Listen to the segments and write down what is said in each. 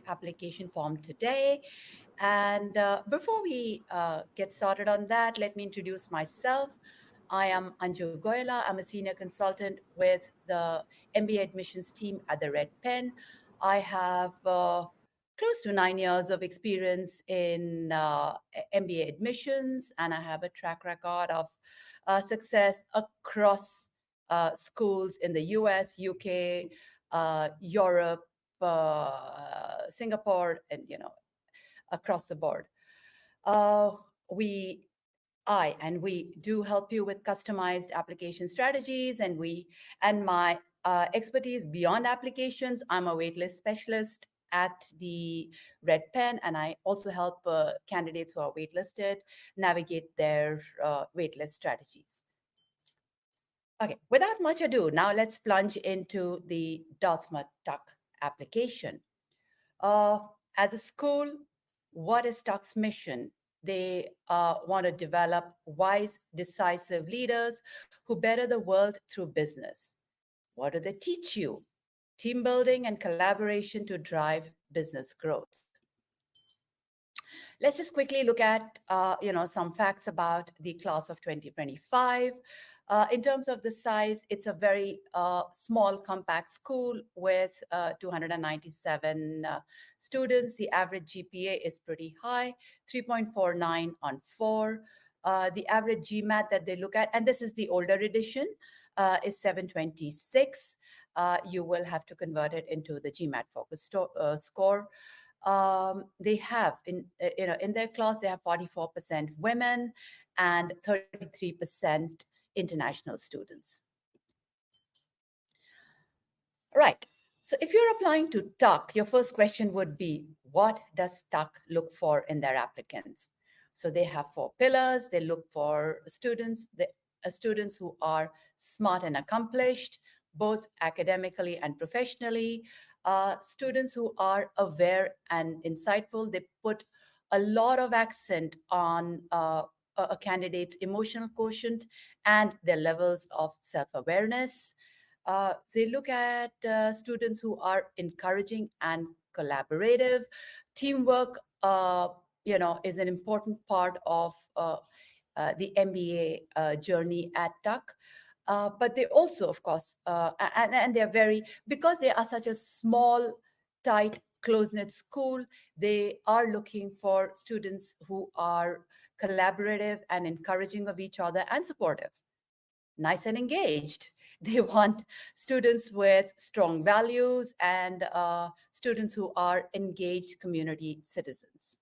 application form today. And before we get started on that, let me introduce myself. I am Anju Goyala. I'm a senior consultant with the MBA admissions team at the Red Pen. I have close to 9 years of experience in MBA admissions, and I have a track record of success across schools in the US, UK, Europe, Singapore, and across the board. Uh, we we do help you with customized application strategies, and my expertise beyond applications. I'm a waitlist specialist at the Red Pen, and I also help candidates who are waitlisted navigate their waitlist strategies. Okay, without much ado, now let's plunge into the Dartmouth Tuck application. Uh, as a school, what is Tuck's mission? They want to develop wise, decisive leaders who better the world through business. What do they teach you? Team building and collaboration to drive business growth. Let's just quickly look at some facts about the class of 2025. In terms of the size, it's a very small, compact school with 297 students. The average GPA is pretty high, 3.49 on 4. The average GMAT that they look at, and this is the older edition, is 726. You will have to convert it into the GMAT focus score. They have in their class they have 44% women and 33% international students. Right. So if you're applying to Tuck, your first question would be, what does Tuck look for in their applicants? So they have 4 pillars. They look for students who are smart and accomplished, both academically and professionally. Students who are aware and insightful. They put a lot of accent on a candidate's emotional quotient and their levels of self-awareness. They look at students who are encouraging and collaborative. Teamwork, is an important part of the MBA journey at Tuck. But they also, of course, and they're because they are such a small, tight, close-knit school, they are looking for students who are collaborative and encouraging of each other and supportive, nice and engaged. They want students with strong values and students who are engaged community citizens.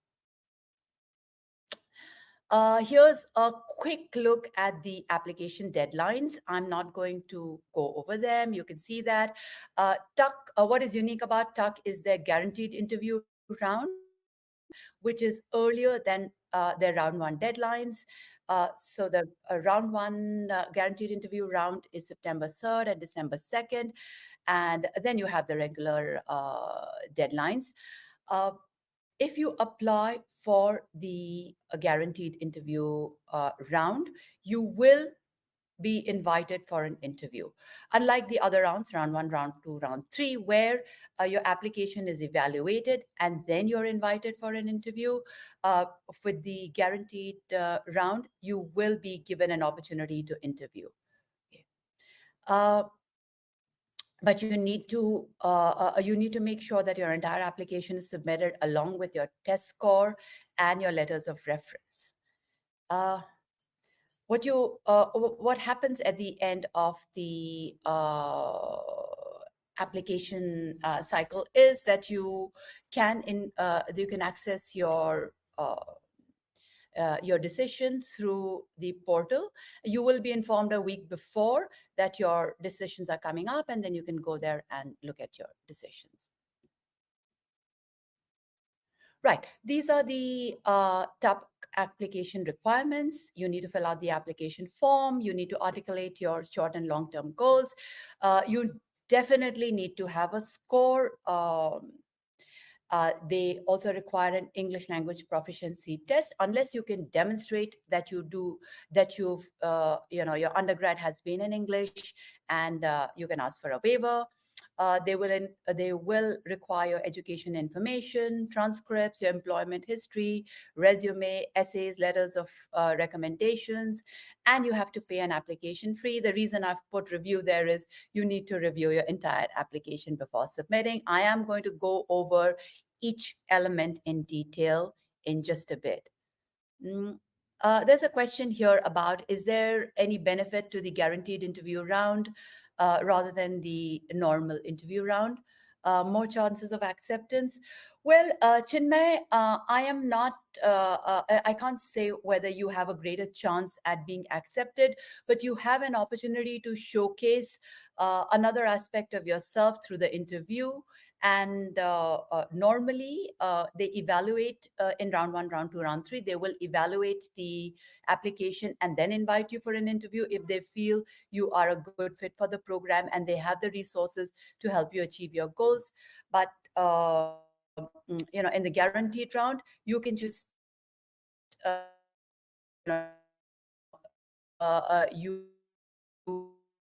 Here's a quick look at the application deadlines. I'm not going to go over them. You can see that. Tuck, what is unique about Tuck is their guaranteed interview round, which is earlier than their round 1 deadlines. So the round 1 guaranteed interview round is September 3rd and December 2nd. And then you have the regular deadlines. If you apply for the guaranteed interview round, you will be invited for an interview. Unlike the other rounds, round 1, round 2, round 3, where your application is evaluated and then you're invited for an interview, with the guaranteed round, you will be given an opportunity to interview. Okay. But you need to make sure that your entire application is submitted along with your test score and your letters of reference. What happens at the end of the application cycle is that you can access your decision through the portal. You will be informed a week before that your decisions are coming up, and then you can go there and look at your decisions. Right, these are the top application requirements. You need to fill out the application form. You need to articulate your short and long-term goals. You definitely need to have a score. They also require an English language proficiency test, unless you can demonstrate that your undergrad has been in English, and you can ask for a waiver. They will require education information, transcripts, your employment history, resume, essays, letters of recommendations, and you have to pay an application fee. The reason I've put review there is you need to review your entire application before submitting. I am going to go over each element in detail in just a bit. Mm, there's a question here about, is there any benefit to the guaranteed interview round rather than the normal interview round? More chances of acceptance. Well, Chinmay, I am not, I can't say whether you have a greater chance at being accepted, but you have an opportunity to showcase another aspect of yourself through the interview. And normally, they evaluate in round one, round two, round three. They will evaluate the application and then invite you for an interview if they feel you are a good fit for the program and they have the resources to help you achieve your goals. But in the guaranteed round, you can just you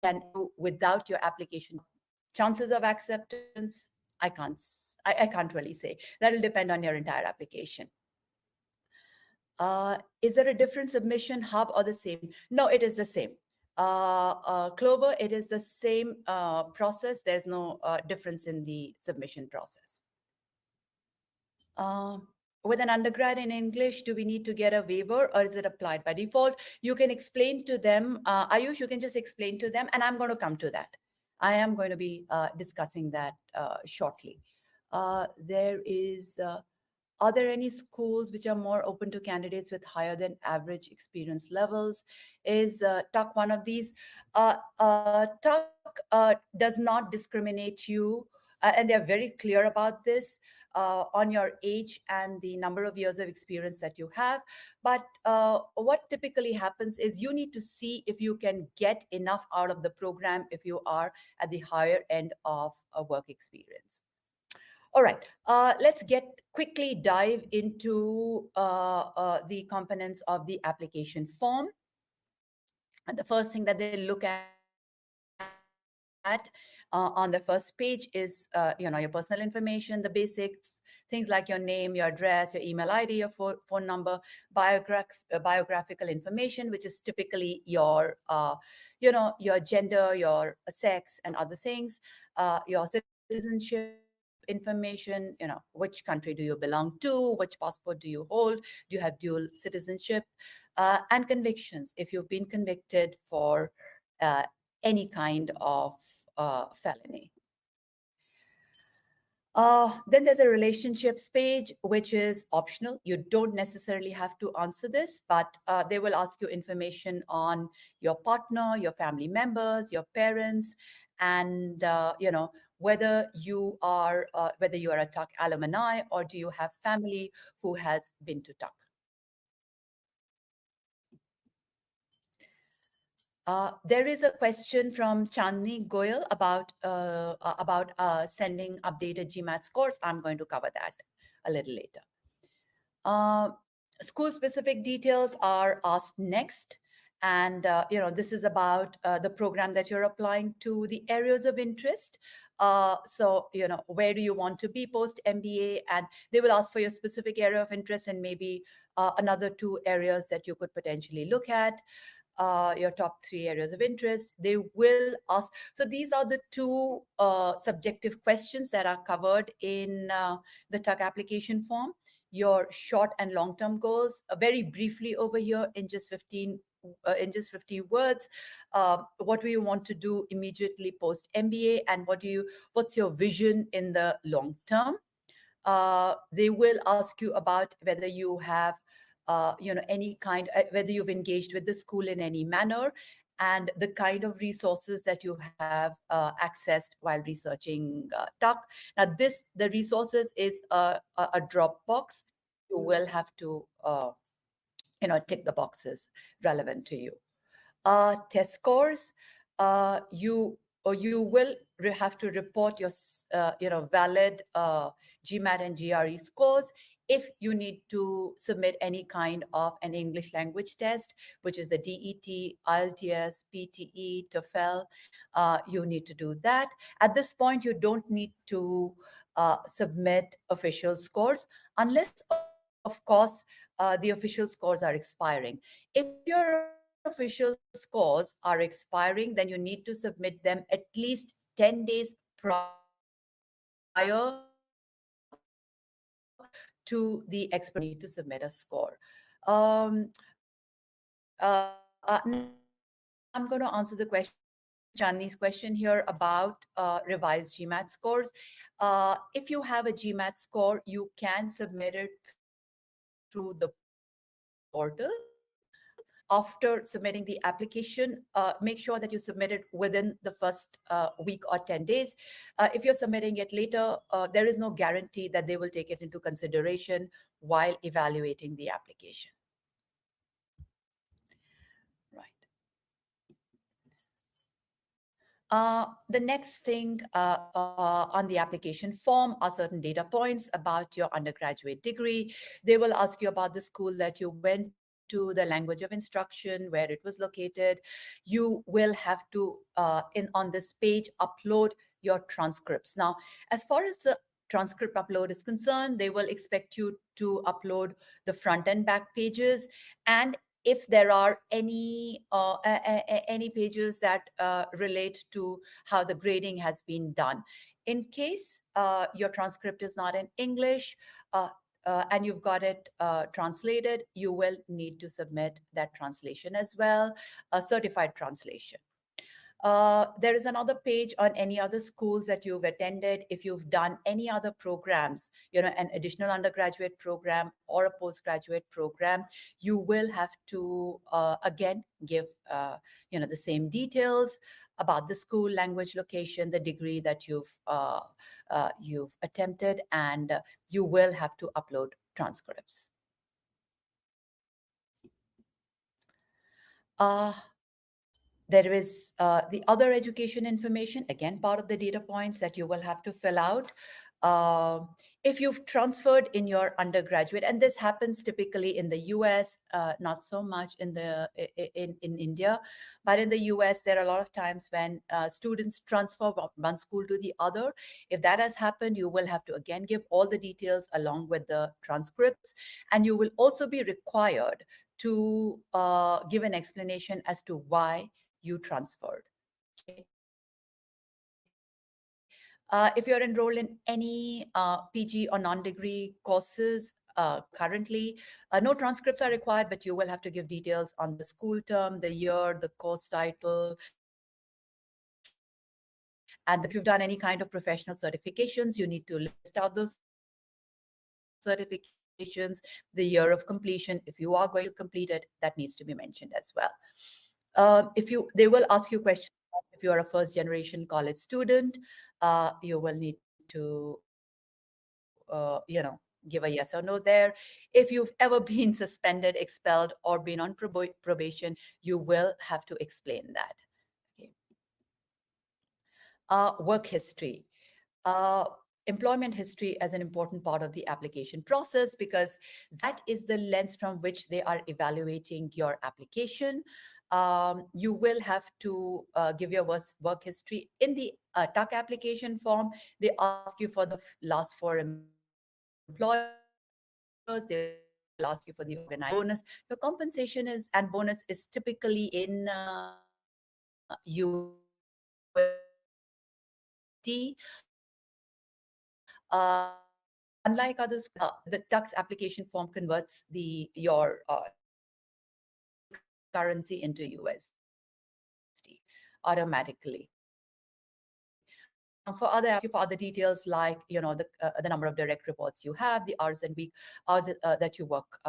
can without your application. Chances of acceptance, I can't really say. That'll depend on your entire application. Is there a different submission hub or the same? No, it is the same. Clover, it is the same process. There's no difference in the submission process. Uh, with an undergrad in English, do we need to get a waiver or is it applied by default? You can explain to them, Ayush, you can just explain to them, and I'm going to come to that. I am going to be discussing that shortly. There is Are there any schools which are more open to candidates with higher than average experience levels? Is TUC one of these? TUC does not discriminate you, and they're very clear about this on your age and the number of years of experience that you have. But what typically happens is you need to see if you can get enough out of the program if you are at the higher end of a work experience. All right, let's get quickly dive into the components of the application form. And the first thing that they look at on the first page is, your personal information, the basics, things like your name, your address, your email ID, your phone number, biographical information, which is typically your gender, your sex, and other things, your citizenship information, which country do you belong to, which passport do you hold, do you have dual citizenship, and convictions, if you've been convicted for any kind of felony. Then there's a relationships page, which is optional. You don't necessarily have to answer this, but they will ask you information on your partner, your family members, your parents, and whether you are a TUC alumni or do you have family who has been to TUC. There is a question from Chandni Goyal about sending updated GMAT scores. I'm going to cover that a little later. Uh, School-specific details are asked next. And, this is about the program that you're applying to, the areas of interest. Where do you want to be post MBA? And they will ask for your specific area of interest and maybe another two areas that you could potentially look at. Your top three areas of interest. They will ask. So these are the two subjective questions that are covered in the TUC application form. Your short and long-term goals, very briefly over here in just 50 words. What do you want to do immediately post MBA, and what's your vision in the long term? They will ask you about whether you have whether you've engaged with the school in any manner, and the kind of resources that you have accessed while researching TUC. Now, the resources is a Dropbox. You will have to, tick the boxes relevant to you. Test scores, you or you will have to report your valid GMAT and GRE scores. If you need to submit any kind of an English language test, which is the DET, IELTS, PTE, TOEFL, you need to do that. At this point, you don't need to submit official scores, unless, of course, the official scores are expiring. If your official scores are expiring, then you need to submit them at least 10 days prior to the expiration date. If you need to submit a score. Now I'm going to answer the question, Chandni's question here about revised GMAT scores. If you have a GMAT score, you can submit it through the portal. After submitting the application, make sure that you submit it within the first week or 10 days. If you're submitting it later, there is no guarantee that they will take it into consideration while evaluating the application. Right. The next thing on the application form are certain data points about your undergraduate degree. They will ask you about the school that you went to, the language of instruction, where it was located. You will have to, on this page, upload your transcripts. Now, as far as the transcript upload is concerned, they will expect you to upload the front and back pages, and if there are any pages that relate to how the grading has been done. In case your transcript is not in English, and you've got it translated, you will need to submit that translation as well, a certified translation. There is another page on any other schools that you've attended. If you've done any other programs, an additional undergraduate program or a postgraduate program, you will have to again give the same details about the school, language, location, the degree that you've attempted, and you will have to upload transcripts. There is the other education information, again, part of the data points that you will have to fill out. If you've transferred in your undergraduate, and this happens typically in the US, not so much in India, but in the US, there are a lot of times when students transfer from one school to the other. If that has happened, you will have to again give all the details along with the transcripts, and you will also be required to give an explanation as to why you transferred. Okay. If you're enrolled in any PG or non-degree courses currently, no transcripts are required, but you will have to give details on the school term, the year, the course title, and if you've done any kind of professional certifications, you need to list out those certifications, the year of completion. If you are going to complete it, that needs to be mentioned as well. They will ask you questions. If you are a first generation college student, you will need to give a yes or no there. If you've ever been suspended, expelled, or been on probation, you will have to explain that. Okay. Work history. Employment history as an important part of the application process, because that is the lens from which they are evaluating your application. You will have to give your work history. In the TUC application form, they ask you for the last 4 employers. They will ask you for the organization bonus. Your compensation and bonus is typically in USD. Unlike other schools, the TUC's application form converts your local currency into USD automatically. For other, ask you for other details like the number of direct reports you have, the hours and hours that you work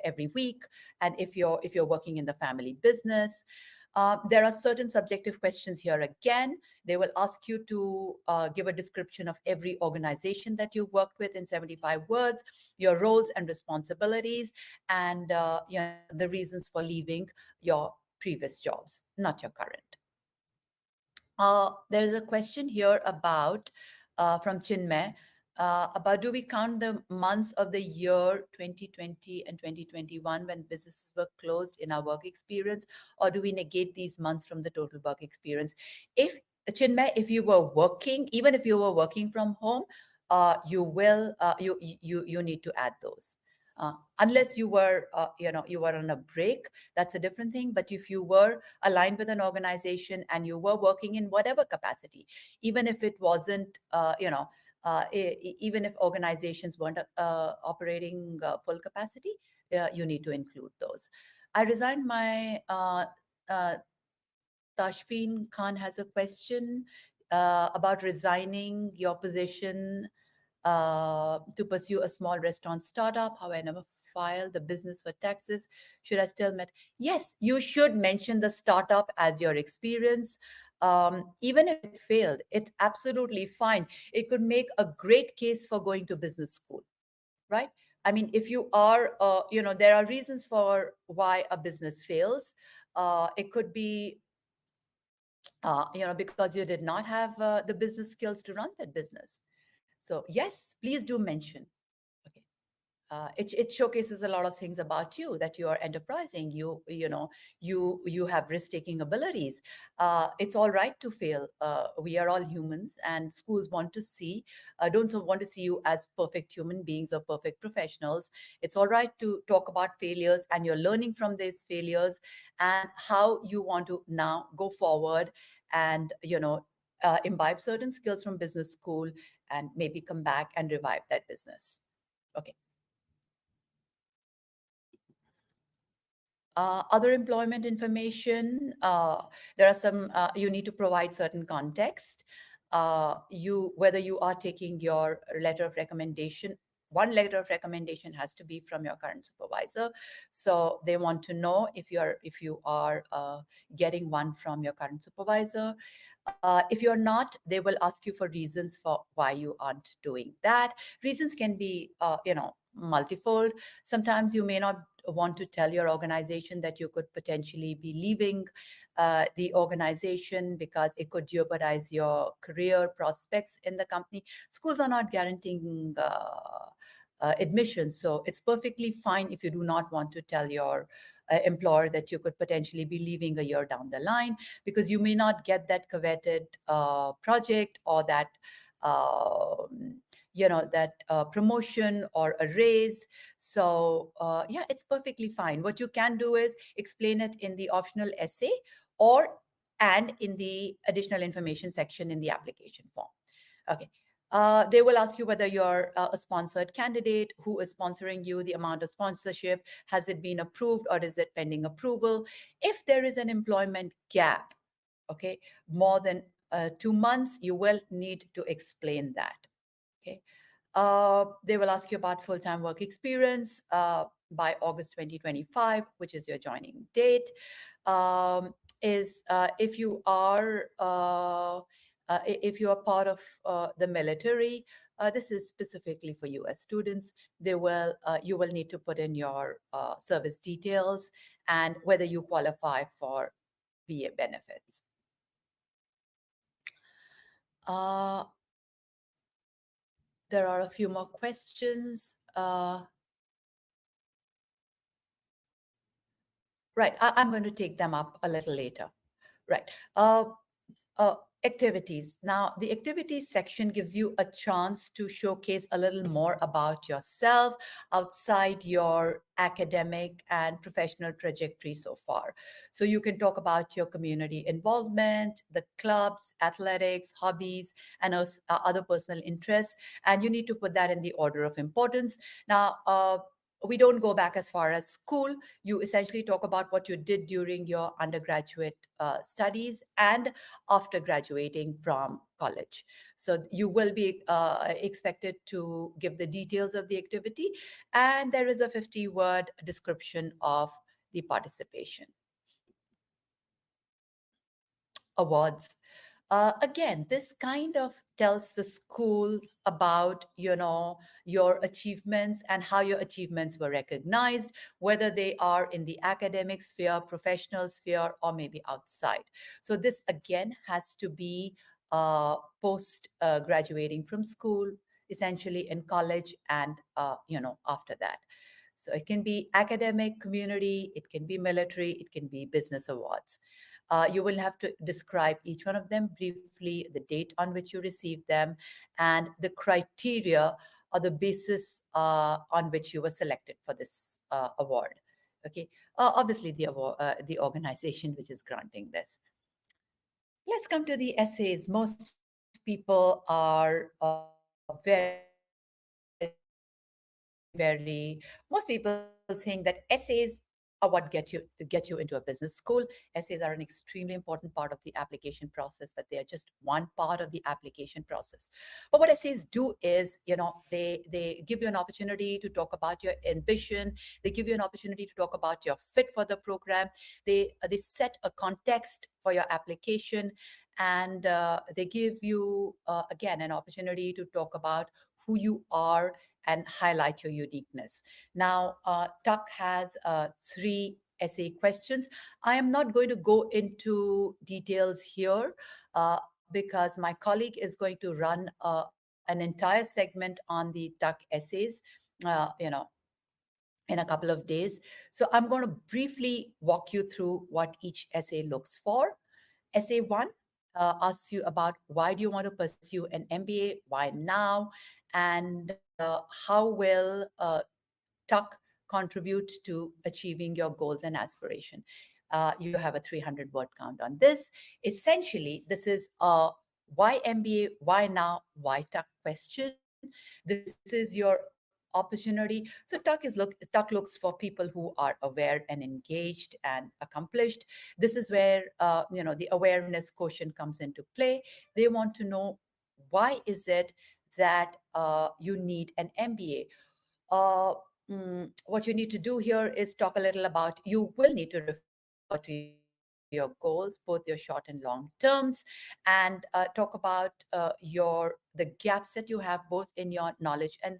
every week, and if you're working in the family business. There are certain subjective questions here again. They will ask you to give a description of every organization that you've worked with in 75 words, your roles and responsibilities, and the reasons for leaving your previous jobs, not your current. There's a question here about from Chinmay about, do we count the months of the year 2020 and 2021 when businesses were closed in our work experience, or do we negate these months from the total work experience? If Chinmay, if you were working, even if you were working from home, you will you need to add those. Unless you were you were on a break, that's a different thing. But if you were aligned with an organization and you were working in whatever capacity, even if it wasn't even if organizations weren't operating full capacity, you need to include those. I resigned my uh, Tashfeen Khan has a question about resigning your position to pursue a small restaurant startup. How I never filed the business for taxes. Should I still met? Yes, you should mention the startup as your experience. Even if it failed, it's absolutely fine. It could make a great case for going to business school, right? I mean, if you are, there are reasons for why a business fails. It could be because you did not have the business skills to run that business. So yes, please do mention. Okay. It showcases a lot of things about you, that you are enterprising, you have risk-taking abilities. It's all right to fail. We are all humans, and schools want to see don't so want to see you as perfect human beings or perfect professionals. It's all right to talk about failures, and you're learning from these failures and how you want to now go forward and imbibe certain skills from business school and maybe come back and revive that business. Okay. Other employment information, there are some, you need to provide certain context. Whether you are taking your letter of recommendation, one letter of recommendation has to be from your current supervisor. So they want to know if you are getting one from your current supervisor. If you're not, they will ask you for reasons for why you aren't doing that. Reasons can be, multifold. Sometimes you may not want to tell your organization that you could potentially be leaving the organization because it could jeopardize your career prospects in the company. Schools are not guaranteeing admission, so it's perfectly fine if you do not want to tell your employer that you could potentially be leaving a year down the line, because you may not get that coveted project or that promotion or a raise. So yeah, it's perfectly fine. What you can do is explain it in the optional essay or and in the additional information section in the application form. Okay. They will ask you whether you're a sponsored candidate, who is sponsoring you, the amount of sponsorship, has it been approved or is it pending approval? If there is an employment gap, okay, more than 2 months, you will need to explain that. Okay. They will ask you about full-time work experience by August 2025, which is your joining date. Is if you are part of the military, this is specifically for U.S. students. You will need to put in your service details and whether you qualify for VA benefits. Uh, there are a few more questions. Right, I'm going to take them up a little later. Right. Uh, Activities. Now, the activities section gives you a chance to showcase a little more about yourself outside your academic and professional trajectory so far. So you can talk about your community involvement, the clubs, athletics, hobbies, and other personal interests. And you need to put that in the order of importance. Now, we don't go back as far as school. You essentially talk about what you did during your undergraduate studies and after graduating from college. So you will be expected to give the details of the activity, and there is a 50-word description of the participation. Awards. Again, this kind of tells the schools about, your achievements and how your achievements were recognized, whether they are in the academic sphere, professional sphere, or maybe outside. So this again has to be post graduating from school, essentially in college, and after that. So it can be academic, community, it can be military, it can be business awards. You will have to describe each one of them briefly, the date on which you received them, and the criteria or the basis on which you were selected for this award. Okay, obviously the award, the organization which is granting this. Let's come to the essays. Most people are most people saying that essays are what get you into a business school. Essays are an extremely important part of the application process, but they are just one part of the application process. But what essays do is, they give you an opportunity to talk about your ambition. They give you an opportunity to talk about your fit for the program. They set a context for your application, and they give you again an opportunity to talk about who you are and highlight your uniqueness. Now, Tuck has three essay questions. I am not going to go into details here because my colleague is going to run an entire segment on the Tuck essays, uh, you know, in a couple of days. So I'm going to briefly walk you through what each essay looks for. Essay one asks you about why do you want to pursue an MBA, why now, and how will Tuck contribute to achieving your goals and aspiration. You have a 300 word count on this. Essentially, this is a why MBA, why now, why Tuck question. This is your opportunity. So Tuck looks for people who are aware and engaged and accomplished. This is where the awareness quotient comes into play. They want to know why is it that you need an MBA. What you need to do here is talk a little about, you will need to refer to your goals, both your short and long terms, and talk about the gaps that you have both in your knowledge and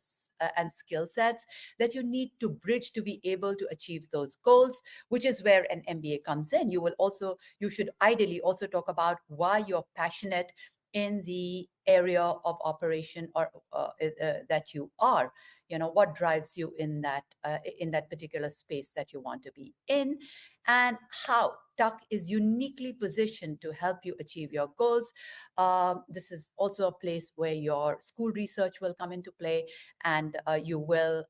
skill sets that you need to bridge to be able to achieve those goals, which is where an MBA comes in. You should ideally also talk about why you're passionate in the area of operation, or that you are, what drives you in that particular space that you want to be in, and how Tuck is uniquely positioned to help you achieve your goals. This is also a place where your school research will come into play, and you will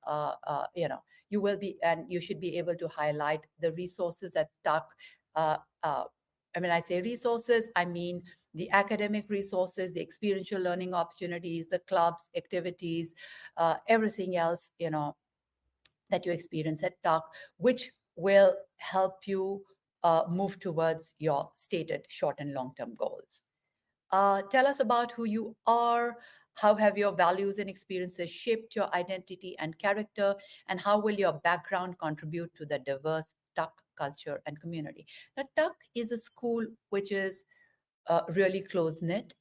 be, and you should be able to highlight the resources at Tuck. uh, uh, I say resources, I mean the academic resources, the experiential learning opportunities, the clubs, activities, everything else, that you experience at Tuck, which will help you move towards your stated short and long term goals. Tell us about who you are. How have your values and experiences shaped your identity and character? And how will your background contribute to the diverse Tuck culture and community? Now, Tuck is a school which is really close knit.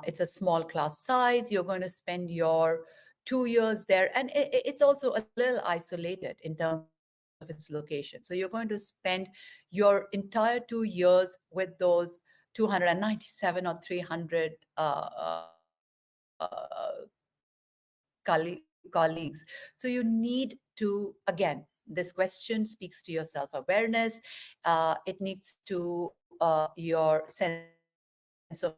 It's a small class size. You're going to spend your 2 years there, and it's also a little isolated in terms of its location. So you're going to spend your entire 2 years with those 297 or 300 colleagues. So you need to, again, this question speaks to your self awareness. It needs to your sense of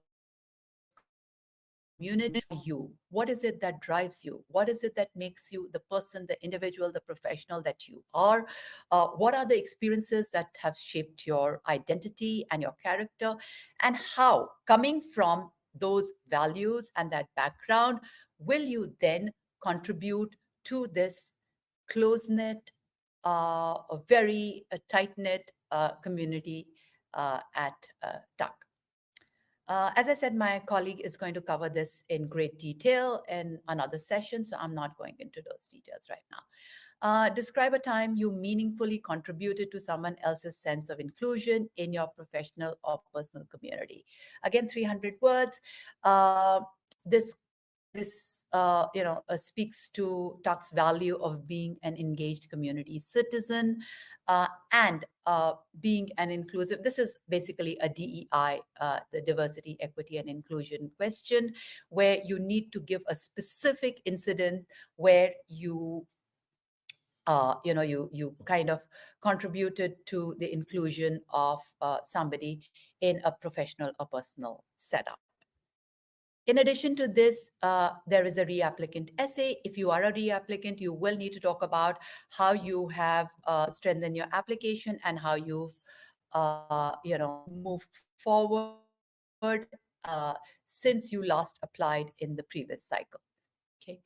community. You, what is it that drives you? What is it that makes you the person, the individual, the professional that you are? What are the experiences that have shaped your identity and your character? And how, coming from those values and that background, will you then contribute to this close knit, a very tight knit community at Tuck? As I said, my colleague is going to cover this in great detail in another session, so I'm not going into those details right now. Describe a time you meaningfully contributed to someone else's sense of inclusion in your professional or personal community. Again, 300 words. Uh, this speaks to Tuck's value of being an engaged community citizen and being an inclusive. This is basically a DEI, the diversity, equity, and inclusion question, where you need to give a specific incident where you kind of contributed to the inclusion of somebody in a professional or personal setup. In addition to this, there is a reapplicant essay. If you are a reapplicant, you will need to talk about how you have strengthened your application and how you've moved forward since you last applied in the previous cycle. Okay.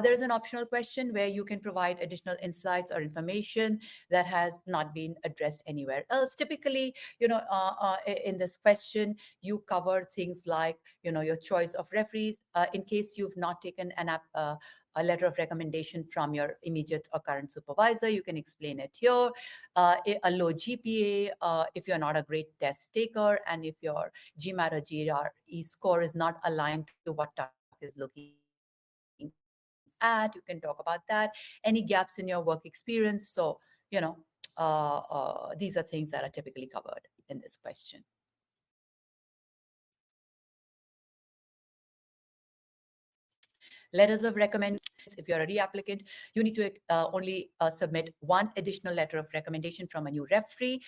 There is an optional question where you can provide additional insights or information that has not been addressed anywhere else. Typically, in this question, you cover things like, your choice of referees. In case you've not taken a letter of recommendation from your immediate or current supervisor, you can explain it here. A low GPA, if you're not a great test taker, and if your GMAT or GRE score is not aligned to what Tuck is looking at, you can talk about that. Any gaps in your work experience. So, these are things that are typically covered in this question. Letters of recommendations. If you're a reapplicant, you need to only submit one additional letter of recommendation from a new referee.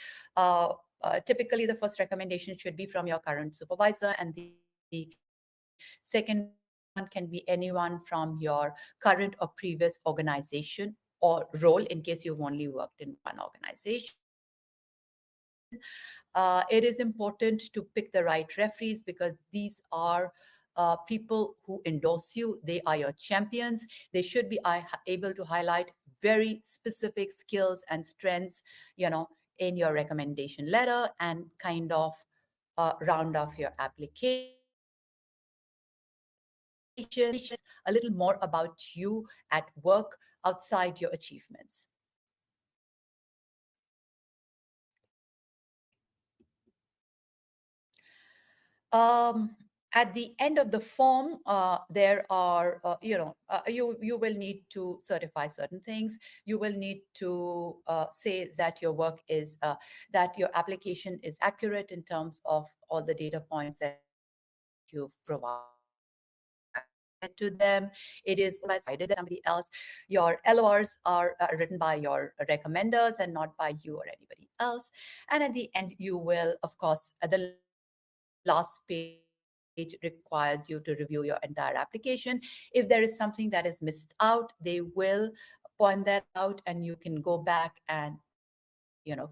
Typically, the first recommendation should be from your current supervisor, and the second one can be anyone from your current or previous organization or role, in case you've only worked in one organization. It is important to pick the right referees because these are people who endorse you. They are your champions. They should be able to highlight very specific skills and strengths, in your recommendation letter, and kind of round off your application. This information a little more about you at work outside your achievements. At the end of the form, there are, you will need to certify certain things. You will need to say that your work is, that your application is accurate in terms of all the data points that you've provided to them. It is oversighted as somebody else. Your LORs are written by your recommenders and not by you or anybody else. And at the end, you will, of course, at the last page requires you to review your entire application. If there is something that is missed out, they will point that out, and you can go back and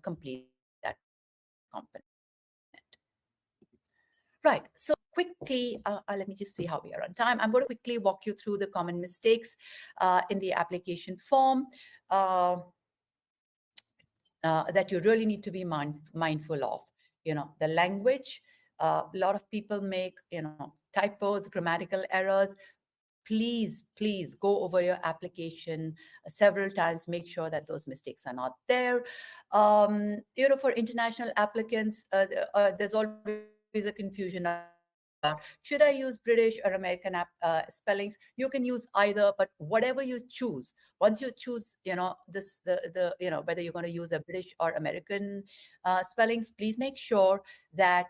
complete that component. Right. So quickly, let me just see how we are on time. I'm going to quickly walk you through the common mistakes in the application form. Uh, that you really need to be mindful of. The language. A lot of people make typos, grammatical errors. Please go over your application several times. Make sure that those mistakes are not there. For international applicants, there's always a confusion about, should I use British or American spellings? You can use either, but whatever you choose, once you choose, whether you're going to use a British or American spellings, please make sure that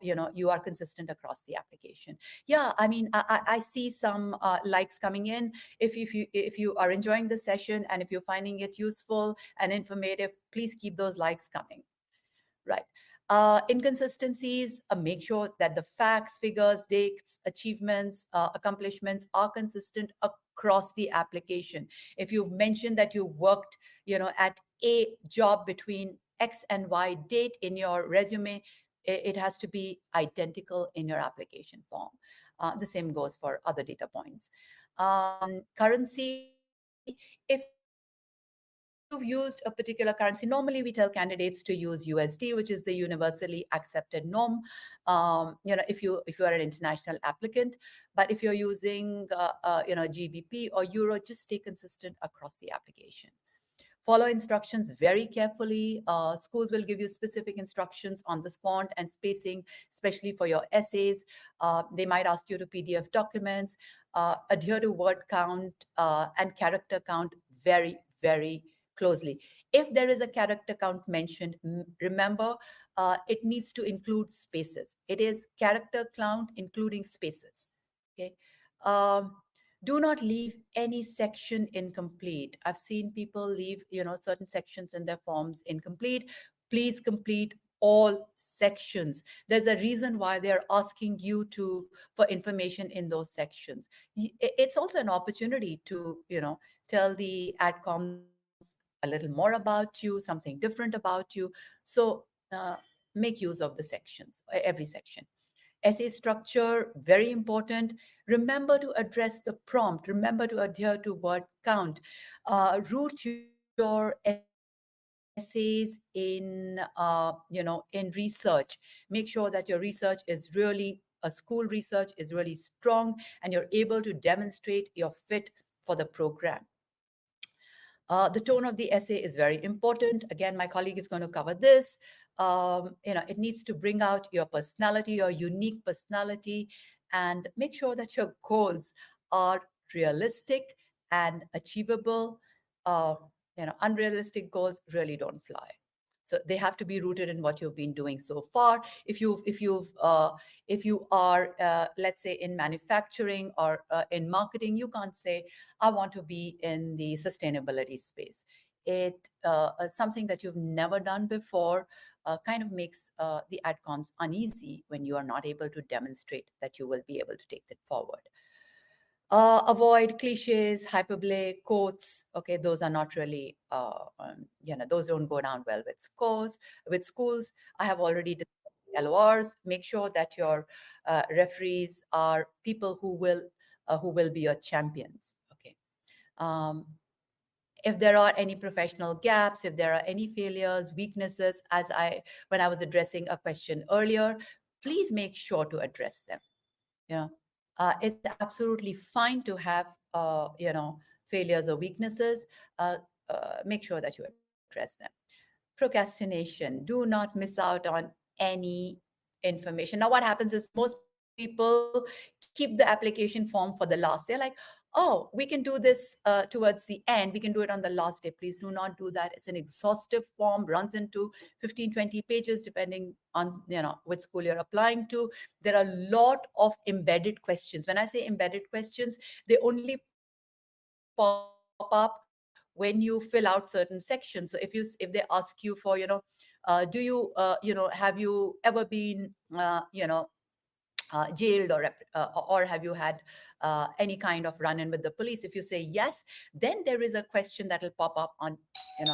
you are consistent across the application. Yeah, I mean, I see some likes coming in. If you are enjoying the session and if you're finding it useful and informative, please keep those likes coming. Right. Inconsistencies, make sure that the facts, figures, dates, achievements, accomplishments are consistent across the application. If you've mentioned that you worked, at a job between X and Y date in your resume, it has to be identical in your application form. The same goes for other data points. Currency, if you are you've used a particular currency, normally we tell candidates to use USD, which is the universally accepted norm. If you are an international applicant, but if you're using GBP or euro, just stay consistent across the application. Follow instructions very carefully. Schools will give you specific instructions on the font and spacing, especially for your essays. They might ask you to PDF documents. Adhere to word count and character count very, very closely. If there is a character count mentioned, remember it needs to include spaces. It is character count including spaces. Okay. Um, do not leave any section incomplete. I've seen people leave certain sections in their forms incomplete. Please complete all sections. There's a reason why they're asking you to for information in those sections. It's also an opportunity to tell the adcoms a little more about you, something different about you. So make use of the sections, every section. Essay structure, very important. Remember to address the prompt. Remember to adhere to word count. Root your essays in research. Make sure that your research is really school research is really strong, and you're able to demonstrate your fit for the program. The tone of the essay is very important. Again, my colleague is going to cover this. It needs to bring out your personality, your unique personality, and make sure that your goals are realistic and achievable. Uh, Unrealistic goals really don't fly. So they have to be rooted in what you've been doing so far. If you are, let's say, in manufacturing or in marketing, you can't say, I want to be in the sustainability space. Something that you've never done before kind of makes the adcoms uneasy when you are not able to demonstrate that you will be able to take it forward. Avoid cliches, hyperbole, quotes. Okay, those are not really, those don't go down well with schools. I have already discussed LORs. Make sure that your referees are people who will be your champions. Okay. Um, if there are any professional gaps, if there are any failures, weaknesses, when I was addressing a question earlier, please make sure to address them. you know it's absolutely fine to have failures or weaknesses. uh, Make sure that you address them. Procrastination, do not miss out on any information. Now what happens is most people keep the application form for the last. They're like, oh, we can do this towards the end, we can do it on the last day. Please do not do that. It's an exhaustive form, runs into 15-20 pages depending on which school you're applying to. There are a lot of embedded questions. When I say embedded questions, they only pop up when you fill out certain sections. So if they ask you for do you have you ever been jailed, or have you had any kind of run-in with the police? If you say yes, then there is a question that will pop up on,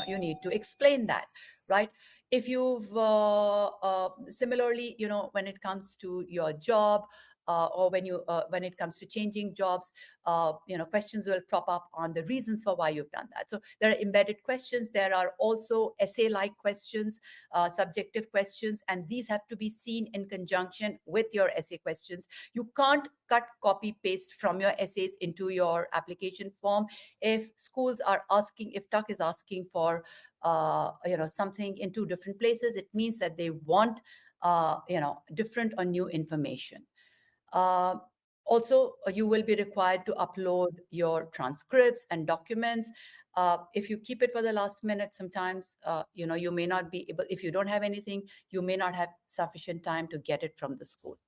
you need to explain that, right? If you've similarly, when it comes to your job, or when it comes to changing jobs, questions will pop up on the reasons for why you've done that. So there are embedded questions. There are also essay-like questions, subjective questions, and these have to be seen in conjunction with your essay questions. You can't cut, copy, paste from your essays into your application form. If TUC is asking for something in two different places, it means that they want different or new information. uh, Also, you will be required to upload your transcripts and documents. If you keep it for the last minute, sometimes you may not be able. If you don't have anything, you may not have sufficient time to get it from the school.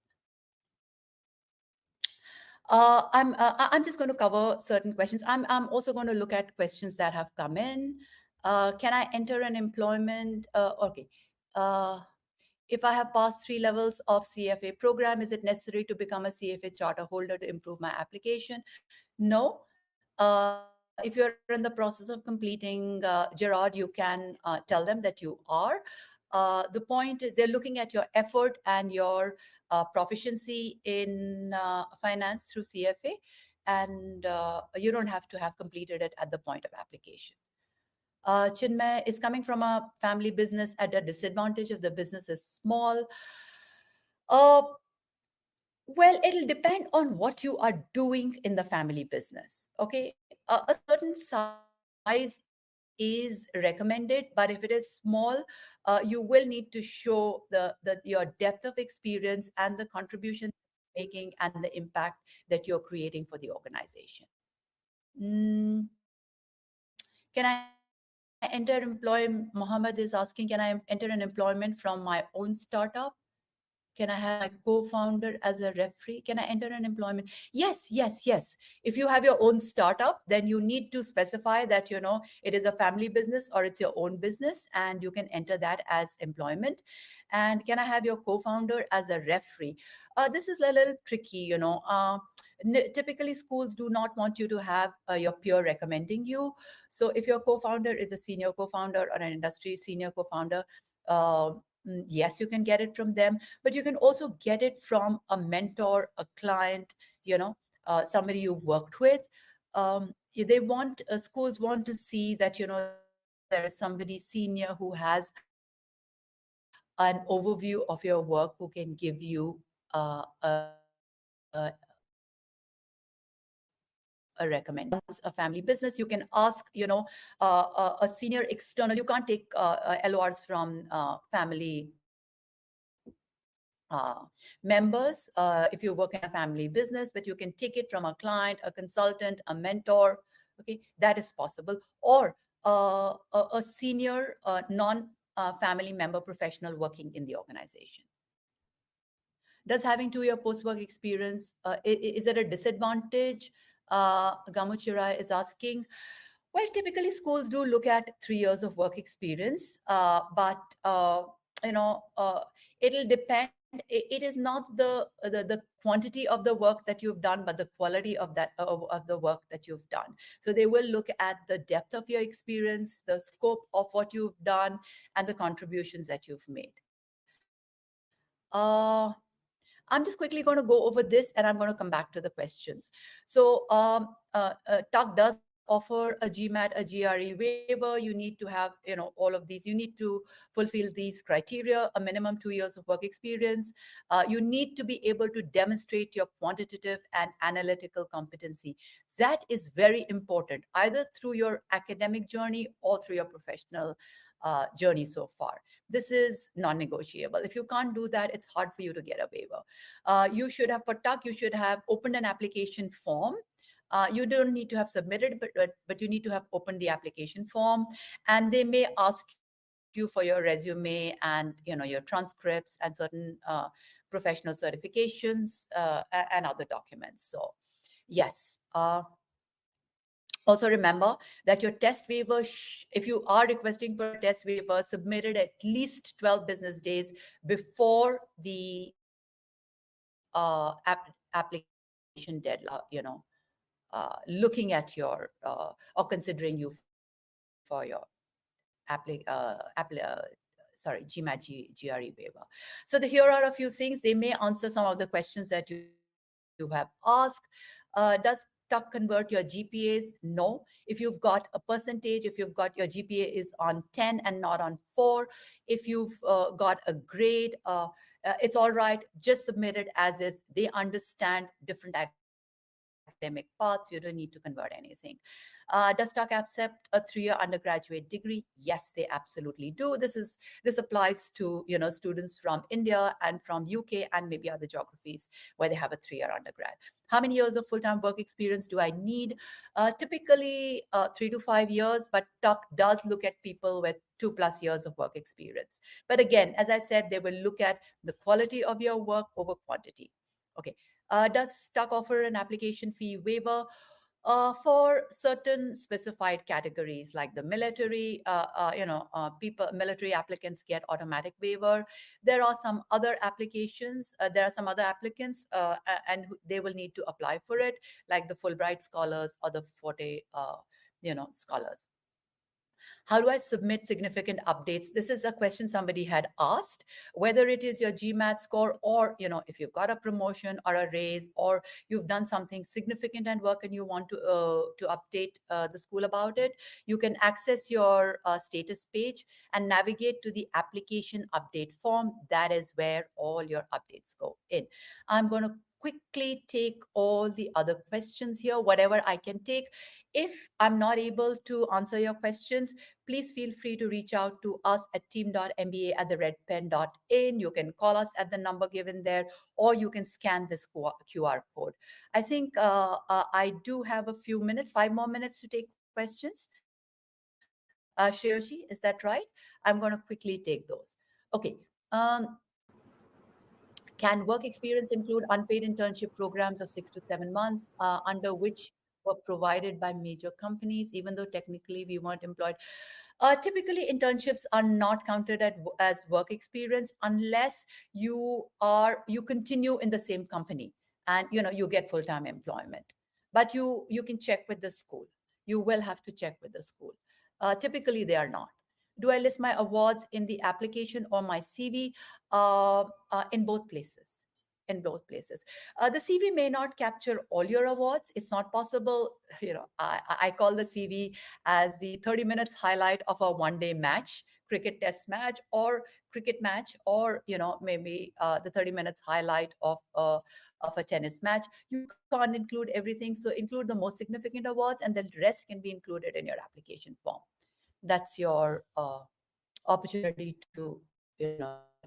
I'm just going to cover certain questions. I'm also going to look at questions that have come in. Can I enter an employment? Okay. Uh, if I have passed 3 levels of CFA program, is it necessary to become a CFA charter holder to improve my application? No. If you're in the process of completing Gerard, you can tell them that you are. The point is they're looking at your effort and your proficiency in finance through CFA, and you don't have to have completed it at the point of application. Chinmay is coming from a family business at a disadvantage if the business is small. Uh, well, it'll depend on what you are doing in the family business. Okay. A certain size is recommended, but if it is small, you will need to show the your depth of experience and the contribution making and the impact that you're creating for the organization. Mm, can I enter employ? Mohammed is asking, can I enter an employment from my own startup? Can I have my co-founder as a referee? Can I enter an employment? Yes, yes, yes. If you have your own startup, then you need to specify that, it is a family business or it's your own business, and you can enter that as employment. And can I have your co-founder as a referee? This is a little tricky, typically schools do not want you to have your peer recommending you. So if your co-founder is a senior co-founder or an industry senior co-founder, uh, yes, you can get it from them, but you can also get it from a mentor, a client, somebody you worked with. They want schools want to see that there is somebody senior who has an overview of your work, who can give you a recommendation. A family business, you can ask, a senior external. You can't take LORs from family members if you work in a family business, but you can take it from a client, a consultant, a mentor. Okay, that is possible. Or a senior non family member professional working in the organization. Does having 2 year post work experience, is it a disadvantage? Gamuchira is asking. Well, typically schools do look at 3 years of work experience, but you know, uh, it'll depend. It is not the quantity of the work that you've done, but the quality of of the work that you've done. So they will look at the depth of your experience, the scope of what you've done, and the contributions that you've made. Uh, I'm just quickly going to go over this and I'm going to come back to the questions. So, TUC does offer a GMAT, a GRE waiver. You need to have, all of these. You need to fulfill these criteria, a minimum 2 years of work experience. You need to be able to demonstrate your quantitative and analytical competency. That is very important, either through your academic journey or through your professional journey so far. This is non-negotiable. If you can't do that, it's hard for you to get a waiver. You should have, for TUC, you should have opened an application form. You don't need to have submitted, but you need to have opened the application form, and they may ask you for your resume and your transcripts and certain professional certifications and other documents. So, yes. Also remember that your test waiver, if you are requesting for a test waiver, submitted at least 12 business days before the application deadline, looking at your or considering you for your GRE waiver. So here are a few things. They may answer some of the questions that you have asked. Does TUC convert your GPAs? No. If you've got a percentage, if you've got your GPA is on 10 and not on 4, if you've got a grade, it's all right. Just submit it as is. They understand different academic paths. You don't need to convert anything. Does TUC accept a 3 year undergraduate degree? Yes, they absolutely do. This applies to students from India and from UK and maybe other geographies where they have a 3 year undergrad. How many years of full time work experience do I need? Typically 3 to 5 years, but TUC does look at people with 2+ years of work experience. But again, as I said, they will look at the quality of your work over quantity. Okay. Does TUC offer an application fee waiver? For certain specified categories like the military, people, military applicants get automatic waiver. There are some other applications, there are some other applicants, and they will need to apply for it, like the Fulbright scholars or the Forte, scholars. How do I submit significant updates? This is a question somebody had asked, whether it is your GMAT score, or if you've got a promotion or a raise, or you've done something significant at work and you want to update the school about it. You can access your status page and navigate to the application update form. That is where all your updates go in. I'm going to quickly take all the other questions here, whatever I can take. If I'm not able to answer your questions, please feel free to reach out to us at team.mba@theredpen.in. You can call us at the number given there, or you can scan this QR code. I think I do have a few minutes, 5 more minutes to take questions. Shreyoshi, is that right? I'm going to quickly take those. Okay. Um, can work experience include unpaid internship programs of 6 to 7 months, under which were provided by major companies, even though technically we weren't employed? Typically, internships are not counted as work experience unless you continue in the same company, and you get full time employment. But you can check with the school. You will have to check with the school. Typically, they are not. Do I list my awards in the application or my CV? In both places. In both places. The CV may not capture all your awards. It's not possible. I call the CV as the 30 minutes highlight of a 1 day match, cricket test match, or cricket match, or maybe the 30 minutes highlight of a tennis match. You can't include everything, so include the most significant awards, and the rest can be included in your application form. That's your opportunity to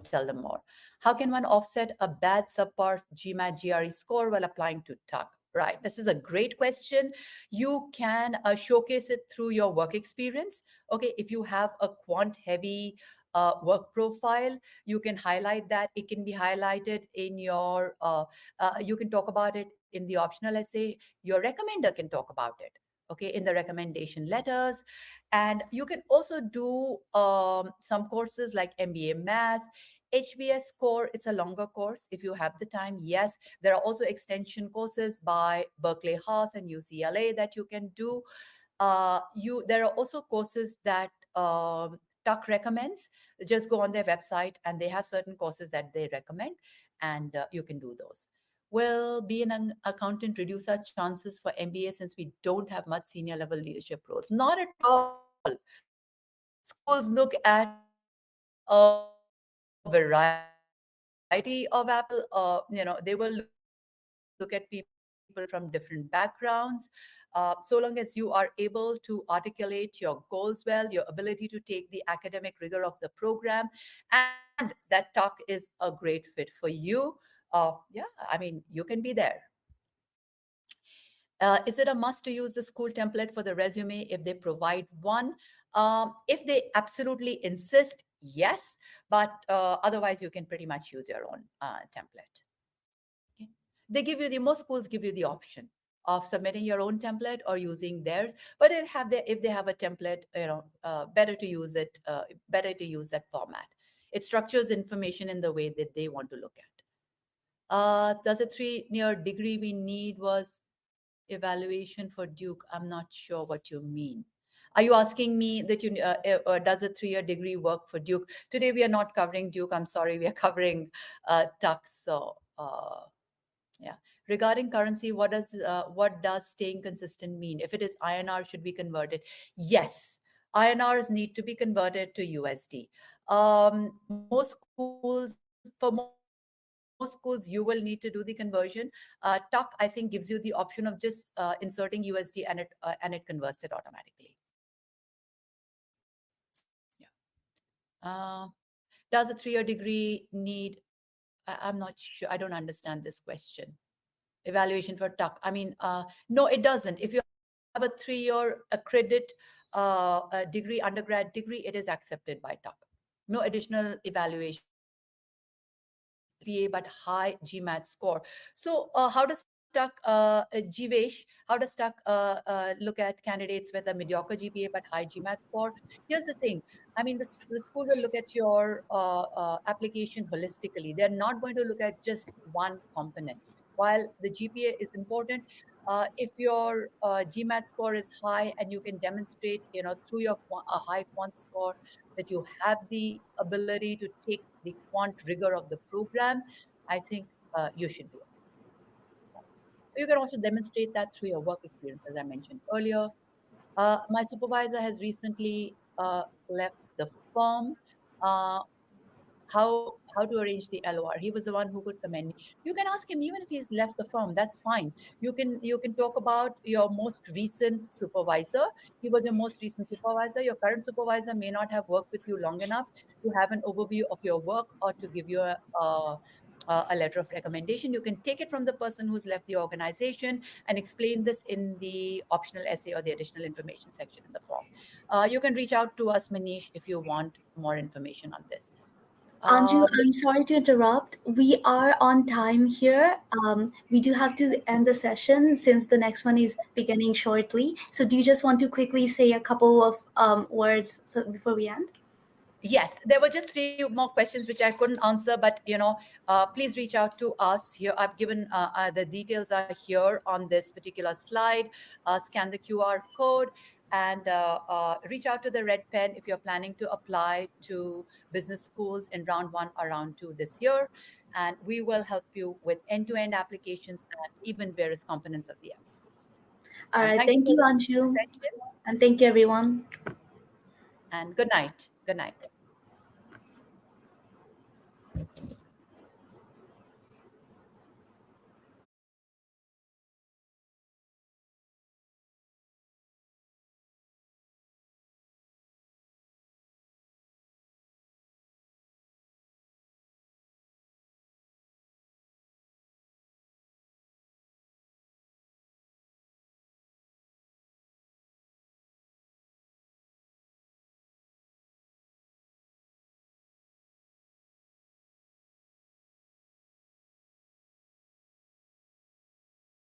tell them more. How can one offset a bad subpar GMAT GRE score while applying to tuck? Right, this is a great question. You can showcase it through your work experience. Okay, if you have a quant heavy work profile, you can highlight that. It can be highlighted in your you can talk about it in the optional essay. Your recommender can talk about it, okay, in the recommendation letters. And you can also do some courses like MBA math, HBS core. It's a longer course if you have the time. Yes, there are also extension courses by Berkeley Haas and UCLA that you can do. You There are also courses that tuck recommends. Just go on their website and they have certain courses that they recommend, and you can do those. Will being an accountant reduce our chances for MBA since we don't have much senior level leadership roles? Not at all. Schools look at a variety of apple. They will look at people from different backgrounds. So long as you are able to articulate your goals well, your ability to take the academic rigor of the program, and that talk is a great fit for you. Yeah, I mean, you can be there. Is it a must to use the school template for the resume if they provide one? If they absolutely insist, yes, but otherwise you can pretty much use your own template. Okay. They give you the Most schools give you the option of submitting your own template or using theirs, but if they have a template, better to use it. Better to use that format. It structures information in the way that they want to look at. Does a 3-year degree we need was evaluation for Duke? I'm not sure what you mean. Are you asking me that does a 3-year degree work for Duke? Today we are not covering Duke. I'm sorry, we are covering Tux. So yeah. Regarding currency, what does staying consistent mean? If it is INR, should be converted. Yes, INRs need to be converted to USD. For most schools, you will need to do the conversion. Tuck, I think, gives you the option of just inserting USD, and it converts it automatically. Yeah. Uh, does a 3-year degree need? I'm not sure. I don't understand this question. Evaluation for tuck. I mean, no, it doesn't. If you have a 3-year accredit degree, undergrad degree, it is accepted by tuck. No additional evaluation is needed. GPA but high GMAT score. So how does tuck, Jivesh, how does tuck look at candidates with a mediocre GPA but high GMAT score? Here's the thing. I mean, the school will look at your application holistically. They're not going to look at just one component. While the GPA is important, If your GMAT score is high and you can demonstrate, through your a high quant score that you have the ability to take the quant rigor of the program, I think you should do it. You can also demonstrate that through your work experience, as I mentioned earlier. My supervisor has recently left the firm. Uh, how to arrange the LOR. He was the one who could commend me. You can ask him even if he's left the firm. That's fine. You can talk about your most recent supervisor. He was your most recent supervisor. Your current supervisor may not have worked with you long enough to have an overview of your work or to give you a letter of recommendation. You can take it from the person who's left the organization and explain this in the optional essay or the additional information section in the form. You can reach out to us, Manish, if you want more information on this. Anju, Uh, I'm sorry to interrupt. We are on time here. We do have to end the session since the next one is beginning shortly. So, do you just want to quickly say a couple of words before we end? Yes, there were just three more questions which I couldn't answer, but please reach out to us here. I've given the details are here on this particular slide. Scan the QR code and reach out to the red pen if you're planning to apply to business schools in round one or round two this year, and we will help you with end-to-end applications and even various components of the application. All And right. thank you Thank for you, listening to the Anju. session. And thank you, everyone. And good night. Good night.